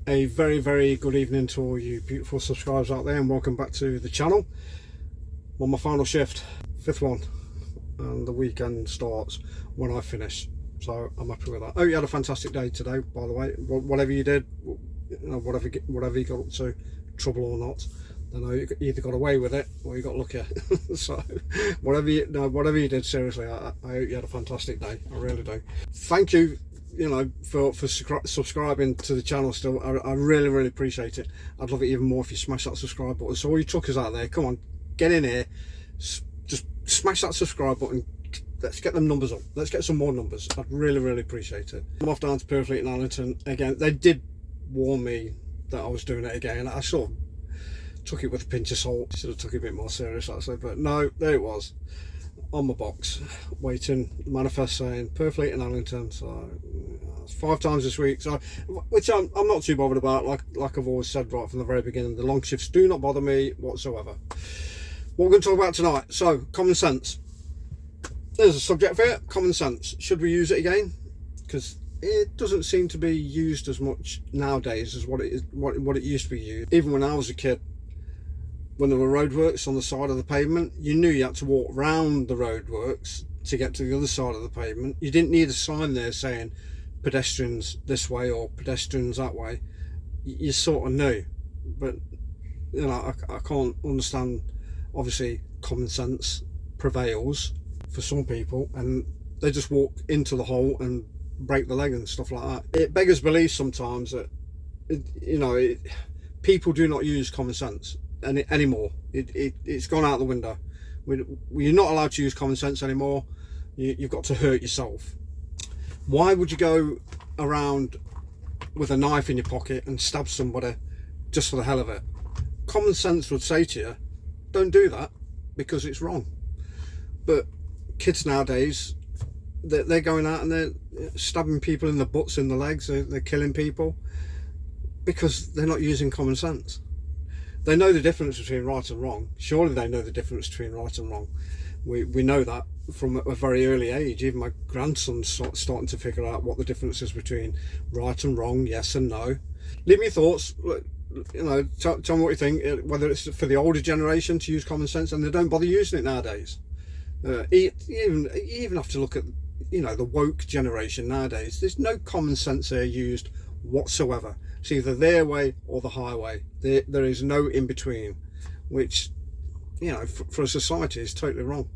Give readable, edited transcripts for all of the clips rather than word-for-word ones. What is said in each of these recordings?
A very good evening to all you beautiful subscribers out there, and welcome back to the channel. On my final shift, fifth one, and the weekend starts when I finish, so I'm happy with that. Oh, you had a fantastic day today, by the way. Whatever you did, whatever you got up to, trouble or not, I know you either got away with it or you got lucky. So whatever you did, seriously, I hope you had a fantastic day. I really do. Thank you, for subscribing to the channel still. I really appreciate it. I'd love it even more if you smash that subscribe button. So all you truckers out there, come on, get in here, just smash that subscribe button. Let's get them numbers up. Let's get some more numbers. I'd really appreciate it. I'm off down to Purfleet and Allington again. They did warn me that I was doing it again. I sort of took it with a pinch of salt. Should have took it a bit more serious, actually, but no, there it was on my box, waiting, manifest saying Purfleet and Allington. So it's 5 times this week, so which I'm not too bothered about. Like I've always said right from the very beginning, the long shifts do not bother me whatsoever. What we're going to talk about tonight, so common sense. There's a subject for it. Common sense, should we use it again? Because it doesn't seem to be used as much nowadays as what it used to be used. Even when I was a kid, when there were roadworks on the side of the pavement, you knew you had to walk round the roadworks to get to the other side of the pavement. You didn't need a sign there saying pedestrians this way or pedestrians that way. You sort of knew. But I can't understand. Obviously common sense prevails for some people, and they just walk into the hole and break the leg and stuff like that. It beggars belief sometimes that people do not use common sense anymore. It's gone out the window. You're not allowed to use common sense anymore. You've got to hurt yourself. Why would you go around with a knife in your pocket and stab somebody just for the hell of it? Common sense would say to you, don't do that, because it's wrong. But kids nowadays, they're going out and they're stabbing people in the butts, in the legs. They're killing people because they're not using common sense. They know the difference between right and wrong. Surely they know the difference between right and wrong. We know that from a very early age. Even my grandson's starting to figure out what the difference is between right and wrong, yes and no. Leave me your thoughts. Tell me what you think. Whether it's for the older generation to use common sense, and they don't bother using it nowadays. You even have to look at the woke generation nowadays. There's no common sense there used whatsoever. It's either their way or the highway. There is no in between, which for a society is totally wrong.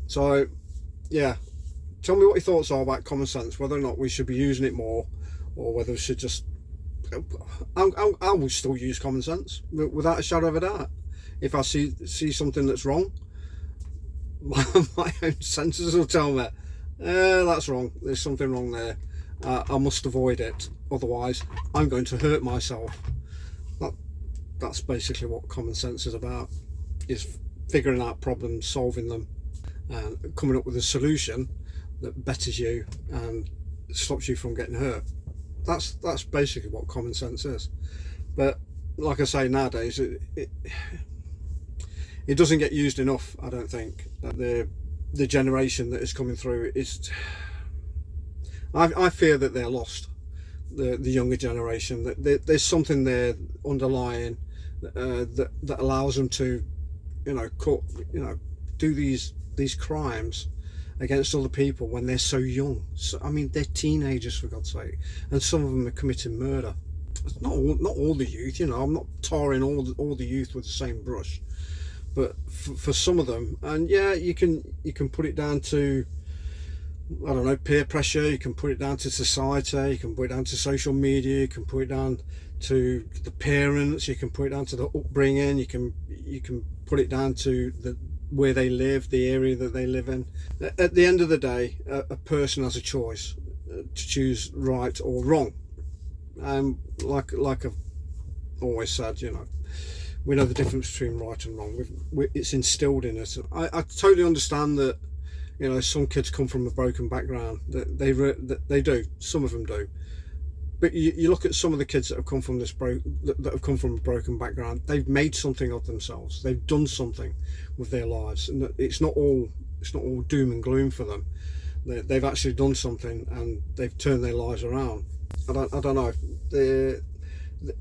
So yeah, tell me what your thoughts are about common sense, whether or not we should be using it more, or whether we should just I will still use common sense without a shadow of a doubt. If I see something that's wrong, my own senses will tell me that's wrong, there's something wrong there. I must avoid it, otherwise I'm going to hurt myself. That's basically what common sense is about, is figuring out problems, solving them, and coming up with a solution that betters you and stops you from getting hurt. That's basically what common sense is. But like I say, nowadays it doesn't get used enough. I don't think that the generation that is coming through is, I fear that they're lost. The younger generation, that there's something there underlying that allows them to do these crimes against other people when they're so young. So, I mean, they're teenagers, for God's sake, and some of them are committing murder. It's not all the youth, I'm not tarring all the youth with the same brush, but for some of them. And yeah, you can put it down to, I don't know, peer pressure. You can put it down to society. You can put it down to social media. You can put it down to the parents. You can put it down to the upbringing. You can put it down to where they live, the area that they live in. At the end of the day, a person has a choice to choose right or wrong. Like I've always said, we know the difference between right and wrong. It's instilled in us. I totally understand that. Some kids come from a broken background. They do. Some of them do. But you look at some of the kids that have come from a broken background. They've made something of themselves. They've done something with their lives, and it's not all doom and gloom for them. They've actually done something, and they've turned their lives around. I don't know.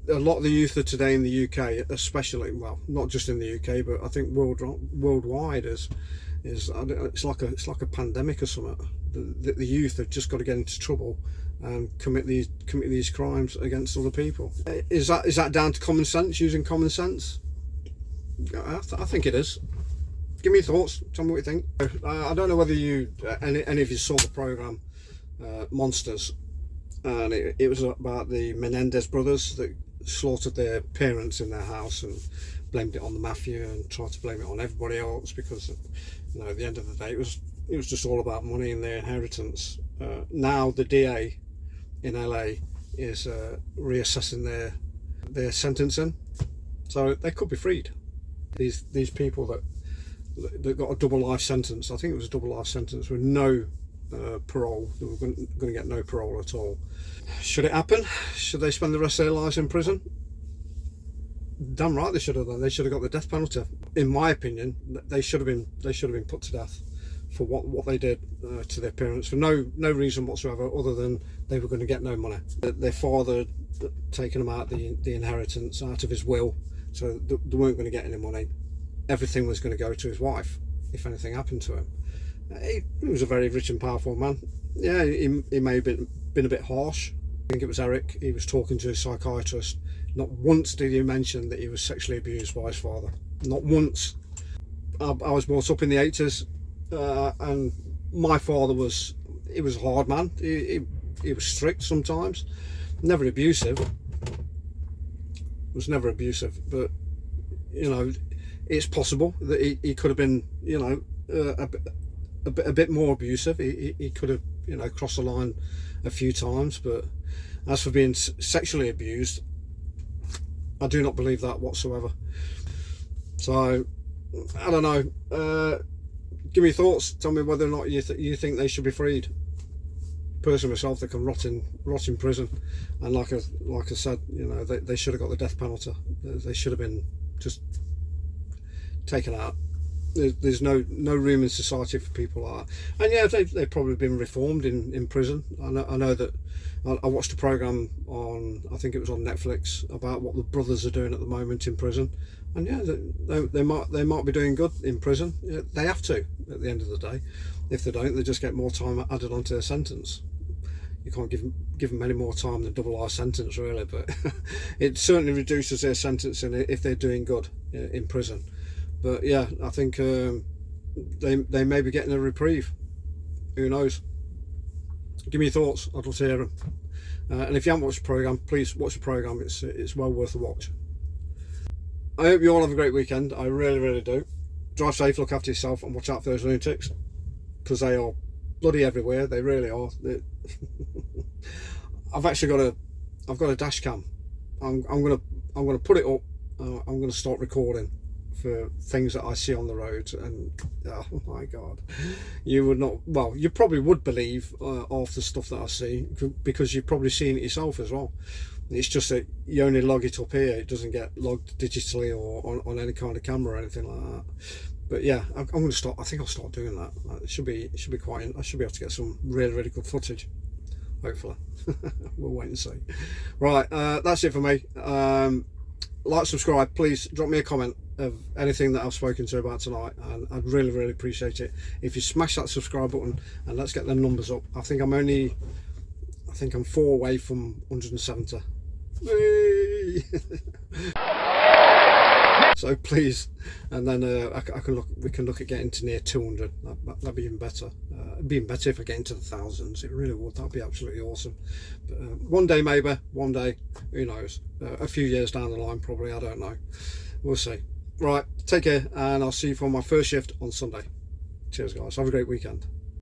a lot of the youth of today in the UK, especially, well, not just in the UK, but I think worldwide is it's like a pandemic or something. The youth have just got to get into trouble and commit these crimes against other people. Is that down to common sense? Using common sense? I think it is. Give me your thoughts. Tell me what you think. I don't know whether any of you saw the program Monsters, and it was about the Menendez brothers that slaughtered their parents in their house and blamed it on the mafia and tried to blame it on everybody else because, you know, at the end of the day it was just all about money and their inheritance. Now the DA in LA is reassessing their sentencing, so they could be freed. These people that got a double life sentence, I think it was a double life sentence with no parole. They were going to get no parole at all. Should it happen? Should they spend the rest of their lives in prison? Damn right they should have done. They should have got the death penalty. In my opinion, they should have been put to death for what they did to their parents for no reason whatsoever, other than they were going to get no money. Their father had taken them out the inheritance out of his will, so they weren't going to get any money. Everything was going to go to his wife if anything happened to him. He was a very rich and powerful man. Yeah, he may have been a bit harsh. I think it was Eric. He was talking to a psychiatrist. Not once did he mention that he was sexually abused by his father. Not once. I was brought up in the 80s, and my father was a hard man. He was strict sometimes, never abusive. Was never abusive, but you know, it's possible that he could have been, you know, a bit more abusive. He could have, you know, crossed the line a few times. But as for being sexually abused, I do not believe that whatsoever. So I don't know. Give me your thoughts. Tell me whether or not you think they should be freed. Personally, myself, they can rot in prison. And like I said, you know, they should have got the death penalty. They should have been just taken out. There's no room in society for people like that. And yeah, they've probably been reformed in prison. I know that I watched a program on, I think it was on Netflix, about what the brothers are doing at the moment in prison. And yeah, they might be doing good in prison. Yeah, they have to at the end of the day. If they don't, they just get more time added onto their sentence. You can't give them any more time than double life sentence, really, but it certainly reduces their sentencing if they're doing good in prison. But yeah, I think they may be getting a reprieve. Who knows? Give me your thoughts. I'd love to hear them. And if you haven't watched the programme, please watch the programme. It's well worth a watch. I hope you all have a great weekend. I really, really do. Drive safe, look after yourself, and watch out for those lunatics, because they are bloody everywhere. They really are. I've actually got a dash cam. I'm gonna put it up. I'm gonna start recording for things that I see on the road, and oh my god, you would not, well, you probably would believe half the stuff that I see, because you've probably seen it yourself as well. It's just that you only log it up here. It doesn't get logged digitally or on any kind of camera or anything like that. But yeah, I'm going to start. I think I'll start doing that. It should be quite. I should be able to get some really, really good footage. Hopefully, we'll wait and see. Right, that's it for me. Like, subscribe, please. Drop me a comment of anything that I've spoken to about tonight, and I'd really, really appreciate it if you smash that subscribe button, and let's get the numbers up. I think I'm 4 away from 170. So please, and then we can look at getting to near 200. That'd be even better. It'd be even better if I get into the thousands. It really would. That'd be absolutely awesome. But one day, maybe. One day, who knows? A few years down the line, probably. I don't know. We'll see. Right, take care, and I'll see you for my first shift on Sunday. Cheers, guys. Have a great weekend.